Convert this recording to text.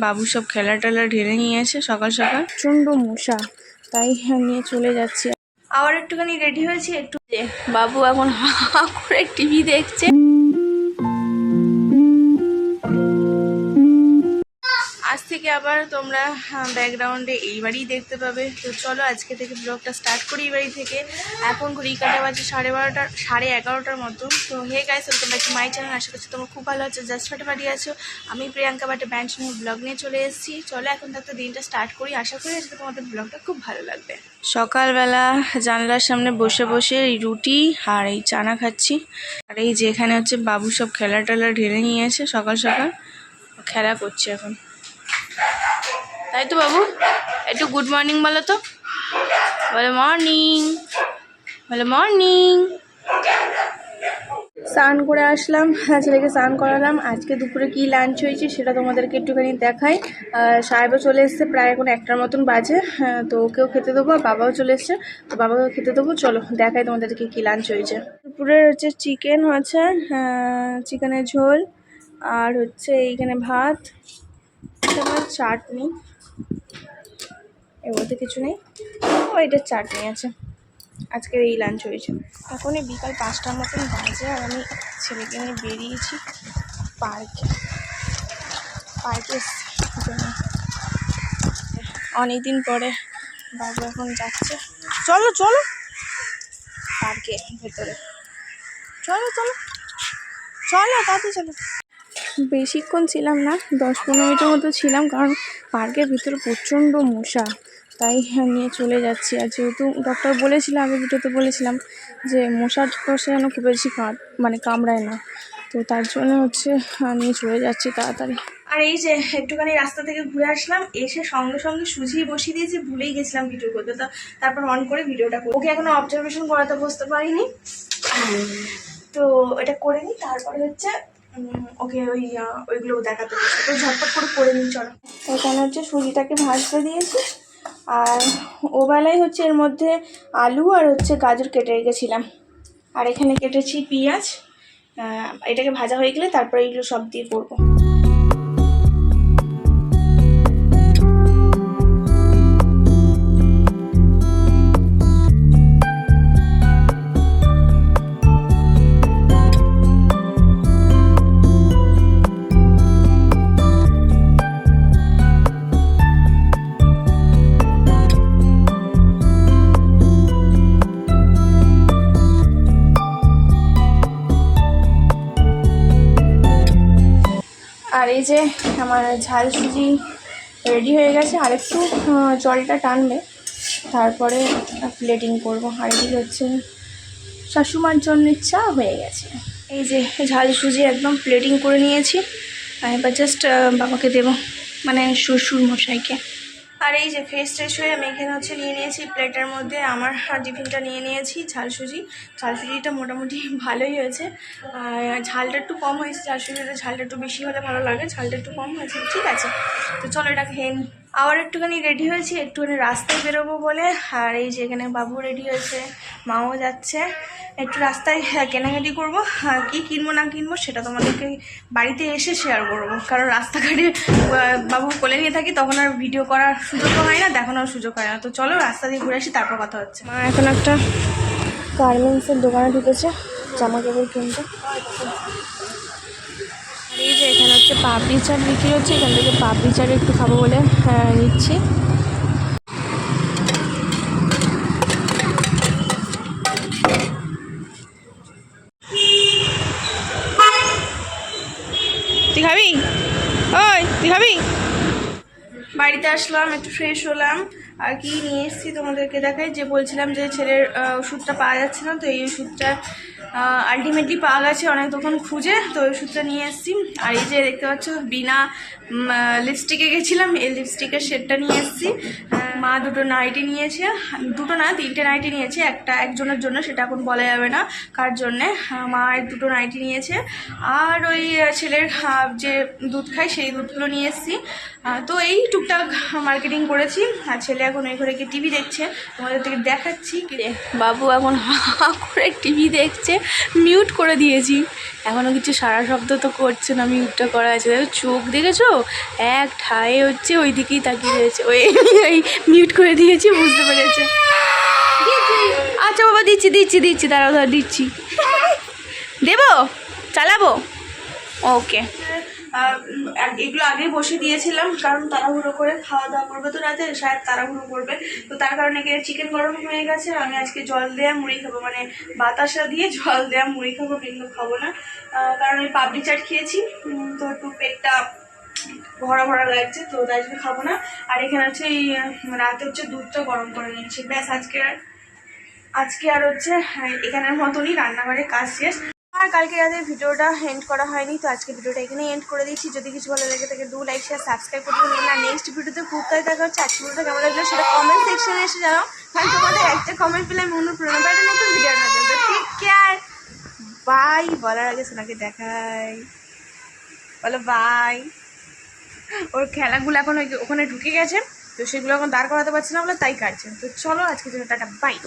বাবু সব খেলা টেলা ঢেলে নিয়েছে সকাল সকাল, প্রচন্ড মশা, তাই নিয়ে চলে যাচ্ছি। আবার একটুখানি রেডি হয়েছি, একটু বাবু এখন হা করে টিভি দেখছে। আজ থেকে আবার তোমরা ব্যাকগ্রাউন্ডে এই বাড়ি দেখতে পাবে। তো চলো আজকে থেকে ব্লগটা স্টার্ট করি এই বাড়ি থেকে। এখন ঘড়ি কাটা বাজে 11:30 মতো। তো hey guys, welcome back to my channel. আশা করছি তোমরা খুব ভালো আছো, জাস্ট ফাটাফাটি আছো। আমি প্রিয়াঙ্কা বাটে ব্যান্ড নিয়ে ব্লগ নিয়ে চলে এসেছি। চলো এখন থাকতে দিনটা স্টার্ট করি। আশা করি আজকে তোমাদের ব্লগটা খুব ভালো লাগবে। সকালবেলা জানলার সামনে বসে বসে এই রুটি আর এই চানা খাচ্ছি। আর এই যে এখানে হচ্ছে বাবু সব খেলা টেলা ঢেলে নিয়েছে সকাল সকাল, খেলা করছে এখন, তাই তো বাবু? একটু গুড মর্নিং বলো তো, বলো মর্নিং, বলো মর্নিং। স্নান করে আসলাম, ছেলেকে স্নান করালাম। আজকে দুপুরে কি লাঞ্চ হয়েছে সেটা তোমাদেরকে একটুখানি দেখাই। সাহেবও চলে এসছে, প্রায় এখন 1টার মতন বাজে। তো ওকেও খেতে দেবো, বাবাও চলে এসছে, তো বাবাকেও খেতে দেবো। চলো দেখাই তোমাদেরকে কি লাঞ্চ হয়েছে। দুপুরের হচ্ছে চিকেন আছে, চিকেনের ঝোল, আর হচ্ছে এইখানে ভাত, চাটনি, এর মধ্যে কিছু নেই। ও এটা চাটনি আছে। আজকের এই লাঞ্চ হয়েছে। এখন এই বিকাল 5টার মতন বাজে, আর আমি ছেলেকে নিয়ে বেরিয়েছি পার্কে। অনেকদিন পরে বাবু এখন যাচ্ছে। চলো চলো পার্কে ভেতরে, চলো চলো চলো তাড়াতাড়ি চলো। বেশিক্ষণ ছিলাম না, 10-15 মিনিটের মতো ছিলাম, কারণ পার্কের ভিতরে প্রচণ্ড মশা, তাই নিয়ে চলে যাচ্ছি। আর যেহেতু ডক্টর বলেছিলাম, আগে ভিডিওতে বলেছিলাম যে মশার যেন খুব বেশি কামড়ায় না, তো তার জন্য হচ্ছে নিয়ে চলে যাচ্ছি তাড়াতাড়ি। আর এই যে একটুখানি রাস্তা থেকে ঘুরে আসলাম, এসে সঙ্গে সঙ্গে সুজি বসিয়ে দিয়েছি, ভুলেই গেছিলাম ভিডিও করতে। তো তারপর অন করে ভিডিওটা করি। ওকে এখনো অবজারভেশন করাতে বসতে পারিনি, তো এটা করে নিই, তারপরে হচ্ছে ওকে ওইগুলো দেখাতে বসে। তো ঝটপট করে নিই, চলো। এখানে হচ্ছে সুজিটাকে ভাজতে দিয়েছি, আর ও বেলায় হচ্ছে এর মধ্যে আলু আর হচ্ছে গাজর কেটে রেখেছিলাম, আর এখানে কেটেছি পেঁয়াজ। এটাকে ভাজা হয়ে গেলে তারপরে এগুলো সব দিয়ে করবো। আর এই যে আমার ঝাল সুজি রেডি হয়ে গেছে, আর একটু জলটা টানবে, তারপরে প্লেটিং করব। আর এদিকে হচ্ছে শাশুমার জন্য চা হয়ে গেছে। এই যে ঝাল সুজি একদম প্লেটিং করে নিয়েছি, আর এবার জাস্ট বাবাকে দেবো, মানে শ্বশুর মশাইকে। আর এই যে ফ্রেশ ট্রেশ হয়ে আমি এখানে হচ্ছে নিয়ে নিয়েছি প্লেটের মধ্যে আমার টিফিনটা নিয়ে নিয়েছি। ঝাল সুজিটা মোটামুটি ভালোই হয়েছে, আর ঝালটা একটু কম হয়েছে। ঝাল সুজিতে ঝালটা একটু বেশি হলে ভালো লাগে, ঝালটা একটু কম হয়েছে, ঠিক আছে। তো চলো এটা খেয়ে নিই। আবার একটুখানি রেডি হয়েছি, একটুখানি রাস্তায় বেরোবো বলে। আর এই যে এখানে বাবু রেডি হয়েছে, মাও যাচ্ছে। একটু রাস্তায় কেনাকাটি করবো, কি কিনবো না কিনবো সেটা তোমাদেরকে বাড়িতে এসে শেয়ার করবো, কারণ রাস্তাঘাটে বাবু কোলে নিয়ে থাকি, তখন আর ভিডিও করার সুযোগ হয় না, দেখানোর সুযোগ হয় না। তো চলো রাস্তা দিয়ে ঘুরে আসি, তারপর কথা হচ্ছে। মা এখন একটা গার্মেন্টসের দোকানে ঢুকেছে জামা কাপড় কিনতে। এই যে এখানে হচ্ছে পাপড়ি চাট বিক্রি হচ্ছে, এখান থেকে পাপড়ি চাট একটু খাবো বলে নিচ্ছি। তুই খাবি? ওই তুই খাবি? বাড়িতে আসলাম, একটু ফ্রেশ হলাম, আর কি নিয়ে এসেছি তোমাদেরকে দেখাই। যে বলছিলাম যে ছেলের ওষুধটা পাওয়া যাচ্ছে না, তো এই ওষুধটা আলটিমেটলি পাওয়া গেছে অনেক দোকান খুঁজে, তো ওই ওষুধটা নিয়ে এসেছি। আর এই যে দেখতে পাচ্ছ বিনা লিপস্টিকে গেছিলাম, এই লিপস্টিকের শেডটা নিয়ে এসেছি। মা দুটো নাইটি নিয়েছে, দুটো না তিনটে নাইটি নিয়েছে, একজনের জন্য, সেটা এখন বলা যাবে না কার জন্যে। মা দুটো নাইটি নিয়েছে, আর ওই ছেলের যে দুধ খায় সেই দুধগুলো নিয়ে এসেছি। তো এই টুকটাক মার্কেটিং করেছি। আর ছেলে এখন ওই ঘরে গিয়ে টিভি দেখছে, তোমাদের থেকে দেখাচ্ছি। বাবু এখন হা করে টিভি দেখছে, মিউট করে দিয়েছি, এখনও কিছু সারা শব্দ তো করছে না, মিউটটা করা আছে। চোখ দেখেছো এক ঠায়ে হচ্ছে ওই দিকেই তাকিয়ে রয়েছে, ওই মিউট করে দিয়েছি, বুঝতে পেরেছে। আচ্ছা বাবা দিচ্ছি দিচ্ছি দিচ্ছি, দাঁড়াও দাঁড়া দিচ্ছি, দেবো, চালাবো, ওকে। এগুলো আগে বসে দিয়েছিলাম, কারণ তাড়াহুড়ো করে খাওয়া দাওয়া করবে তো রাতে, শায়দ তাড়াহুড়ো করবে, তো তার কারণে এখানে চিকেন গরম হয়ে গেছে। আমি আজকে জল দেওয়া মুড়ি খাবো, মানে বাতাসা দিয়ে জল দেওয়া মুড়ি খাবো, কিন্তু খাবো না, কারণ ওই পাপড়ি চাট খেয়েছি, তো একটু পেটটা ভরা ভরা লাগছে, তো তাই জন্য খাবো না। আর এখানে হচ্ছে এই রাতে হচ্ছে দুধটা গরম করে নিচ্ছি, ব্যাস আজকে আর হচ্ছে এখানের মতনই রান্নাঘরে কাজ শেষ। আর কালকে রাতের ভিডিওটা এন্ড করা হয়নি, তো আজকে ভিডিওটা এখানেই এন্ড করে দিচ্ছি। যদি কিছু ভালো লাগে থাকে ডু লাইক শেয়ার সাবস্ক্রাইব করতে ভুলবেন না। নেক্সট ভিডিওতে খুব তাই দেখা হচ্ছে। আজকে ভিডিওটা কেমন লাগলো সেটা কমেন্ট সেকশনে এসে জানাও, কারণ তোমাদের একটা কমেন্ট পেলে আমি অনুপ্রেরণা পাই নতুন ভিডিও বানাতে। Take care, bye. বলার আগে সোনাকে দেখাই, বলো বাই। ওর খেলাগুলো এখন ওখানে ঢুকে গেছে, তো সেগুলো এখন দাঁড় করাতে পারছি না বলে তাই কাটছে। তো চলো আজকে জন্য টাটা, বাই।